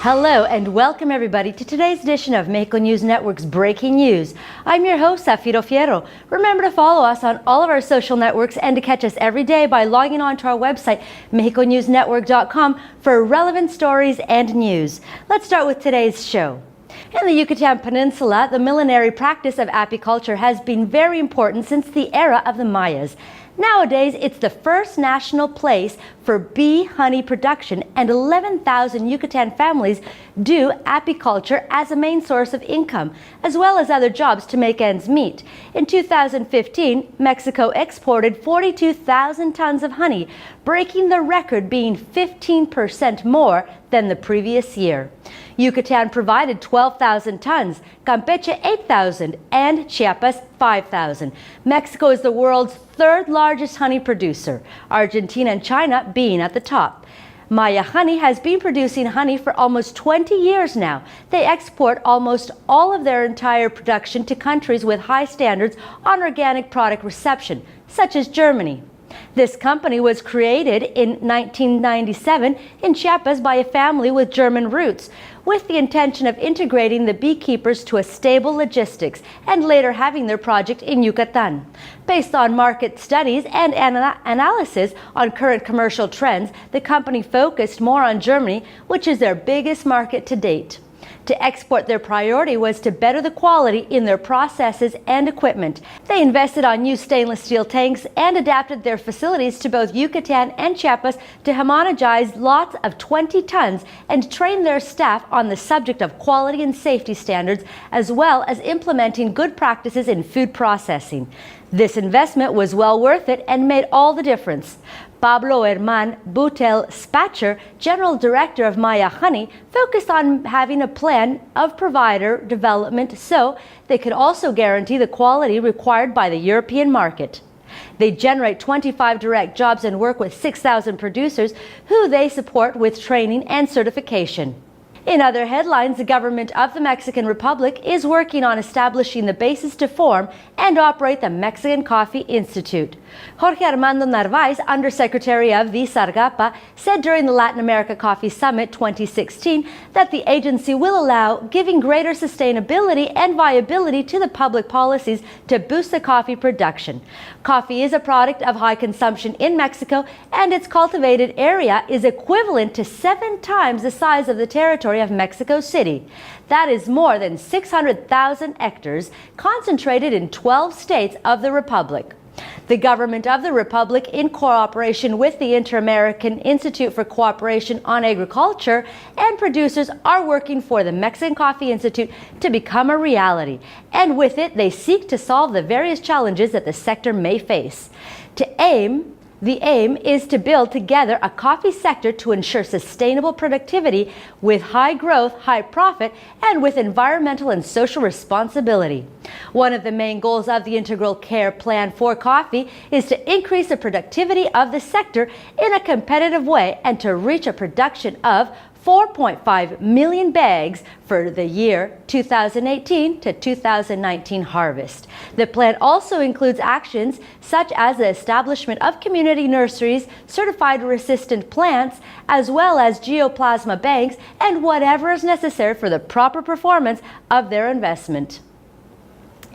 Hello and welcome everybody to today's edition of Mexico News Network's Breaking News. I'm your host, Zafiro Fierro. Remember to follow us on all of our social networks and to catch us every day by logging on to our website, MexicoNewsNetwork.com, for relevant stories and news. Let's start with today's show. In the Yucatan Peninsula, the millenary practice of apiculture has been very important since the era of the Mayas. Nowadays, it's the first national place for bee honey production, and 11,000 Yucatan families do apiculture as a main source of income, as well as other jobs to make ends meet. In 2015, Mexico exported 42,000 tons of honey, breaking the record, being 15% more than the previous year. Yucatan provided 12,000 tons, Campeche 8,000, and Chiapas 5,000. Mexico is the world's third largest honey producer, Argentina and China being at the top. Maya Honey has been producing honey for almost 20 years now. They export almost all of their entire production to countries with high standards on organic product reception, such as Germany. This company was created in 1997 in Chiapas by a family with German roots, with the intention of integrating the beekeepers to a stable logistics and later having their project in Yucatan. Based on market studies and analysis on current commercial trends, the company focused more on Germany, which is their biggest market to date. To export, their priority was to better the quality in their processes and equipment. They invested on new stainless steel tanks and adapted their facilities to both Yucatan and Chiapas to homogenize lots of 20 tons and train their staff on the subject of quality and safety standards, as well as implementing good practices in food processing. This investment was well worth it and made all the difference. Pablo Herman Butel Spacher, General Director of Maya Honey, focused on having a plan of provider development so they could also guarantee the quality required by the European market. They generate 25 direct jobs and work with 6,000 producers who they support with training and certification. In other headlines, the government of the Mexican Republic is working on establishing the basis to form and operate the Mexican Coffee Institute. Jorge Armando Narvaez, undersecretary of the SAGARPA, said during the Latin America Coffee Summit 2016 that the agency will allow giving greater sustainability and viability to the public policies to boost the coffee production. Coffee is a product of high consumption in Mexico, and its cultivated area is equivalent to 7 times the size of the territory of Mexico City. That is more than 600,000 hectares concentrated in 12 states of the Republic. The government of the Republic, in cooperation with the Inter-American Institute for Cooperation on Agriculture and producers, are working for the Mexican Coffee Institute to become a reality, and with it they seek to solve the various challenges that the sector may face. The aim is to build together a coffee sector to ensure sustainable productivity with high growth, high profit, and with environmental and social responsibility. One of the main goals of the Integral Care Plan for Coffee is to increase the productivity of the sector in a competitive way and to reach a production of 4.5 million bags for the year 2018 to 2019 harvest. The plan also includes actions such as the establishment of community nurseries, certified resistant plants, as well as geoplasma banks, and whatever is necessary for the proper performance of their investment.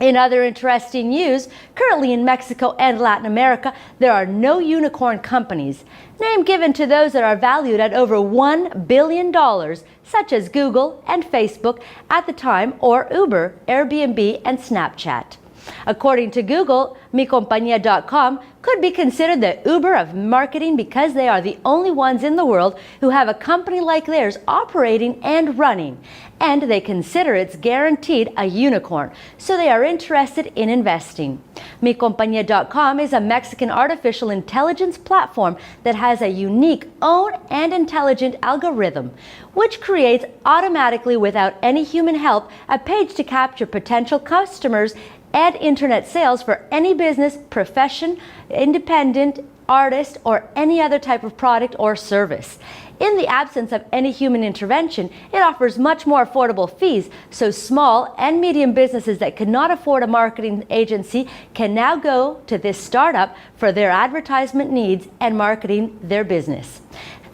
In other interesting news, currently in Mexico and Latin America, there are no unicorn companies, name given to those that are valued at over $1 billion, such as Google and Facebook at the time, or Uber, Airbnb, and Snapchat. According to Google, MiCompañía.com could be considered the Uber of marketing because they are the only ones in the world who have a company like theirs operating and running, and they consider it's guaranteed a unicorn, so they are interested in investing. MiCompañía.com is a Mexican artificial intelligence platform that has a unique own and intelligent algorithm, which creates automatically without any human help a page to capture potential customers and internet sales for any business, profession, independent, artist, or any other type of product or service. In the absence of any human intervention, it offers much more affordable fees, so small and medium businesses that could not afford a marketing agency can now go to this startup for their advertisement needs and marketing their business.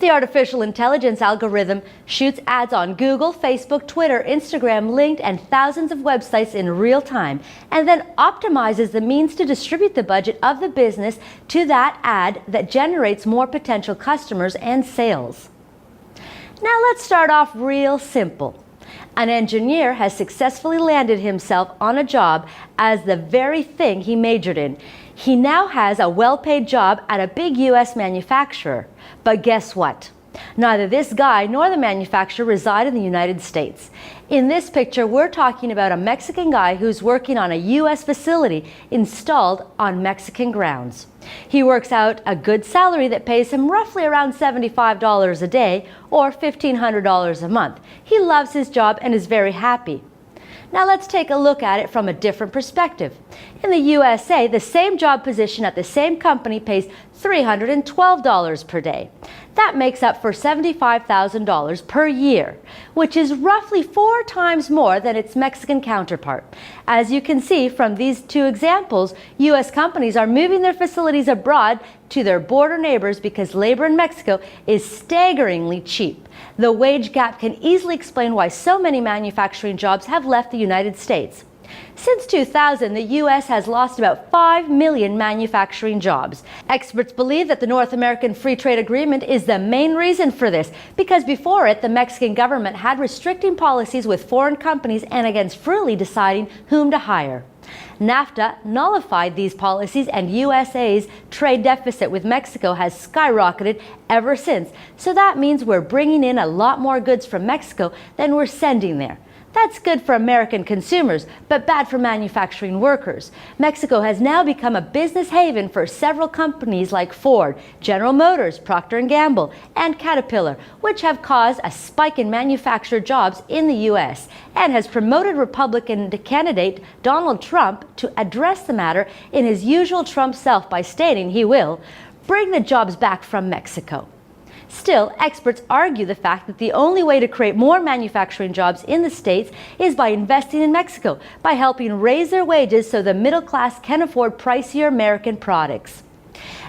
The artificial intelligence algorithm shoots ads on Google, Facebook, Twitter, Instagram, LinkedIn, and thousands of websites in real time, and then optimizes the means to distribute the budget of the business to that ad that generates more potential customers and sales. Now let's start off real simple. An engineer has successfully landed himself on a job as the very thing he majored in. He now has a well-paid job at a big U.S. manufacturer. But guess what? Neither this guy nor the manufacturer reside in the United States. In this picture, we're talking about a Mexican guy who's working on a U.S. facility installed on Mexican grounds. He works out a good salary that pays him roughly around $75 a day or $1,500 a month. He loves his job and is very happy. Now let's take a look at it from a different perspective. In the USA, the same job position at the same company pays $312 per day. That makes up for $75,000 per year, which is roughly 4 times more than its Mexican counterpart. As you can see from these two examples, U.S. companies are moving their facilities abroad to their border neighbors because labor in Mexico is staggeringly cheap. The wage gap can easily explain why so many manufacturing jobs have left the United States. Since 2000, the U.S. has lost about 5 million manufacturing jobs. Experts believe that the North American Free Trade Agreement is the main reason for this, because before it, the Mexican government had restricting policies with foreign companies and against freely deciding whom to hire. NAFTA nullified these policies, and USA's trade deficit with Mexico has skyrocketed ever since. So that means we're bringing in a lot more goods from Mexico than we're sending there. That's good for American consumers, but bad for manufacturing workers. Mexico has now become a business haven for several companies like Ford, General Motors, Procter & Gamble, and Caterpillar, which have caused a spike in manufactured jobs in the U.S. and has promoted Republican candidate Donald Trump to address the matter in his usual Trump self by stating he will bring the jobs back from Mexico. Still, experts argue the fact that the only way to create more manufacturing jobs in the States is by investing in Mexico, by helping raise their wages so the middle class can afford pricier American products.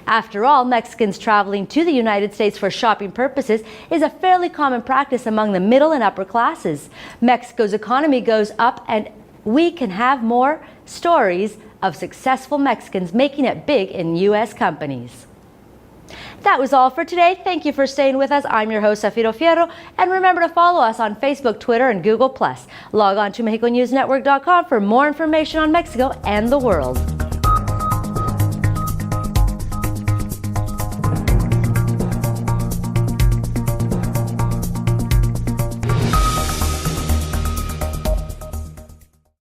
After all, Mexicans traveling to the United States for shopping purposes is a fairly common practice among the middle and upper classes. Mexico's economy goes up, and we can have more stories of successful Mexicans making it big in U.S. companies. That was all for today. Thank you for staying with us. I'm your host, Zafiro Fierro, and remember to follow us on Facebook, Twitter, and Google+. Log on to MexicoNewsNetwork.com for more information on Mexico and the world.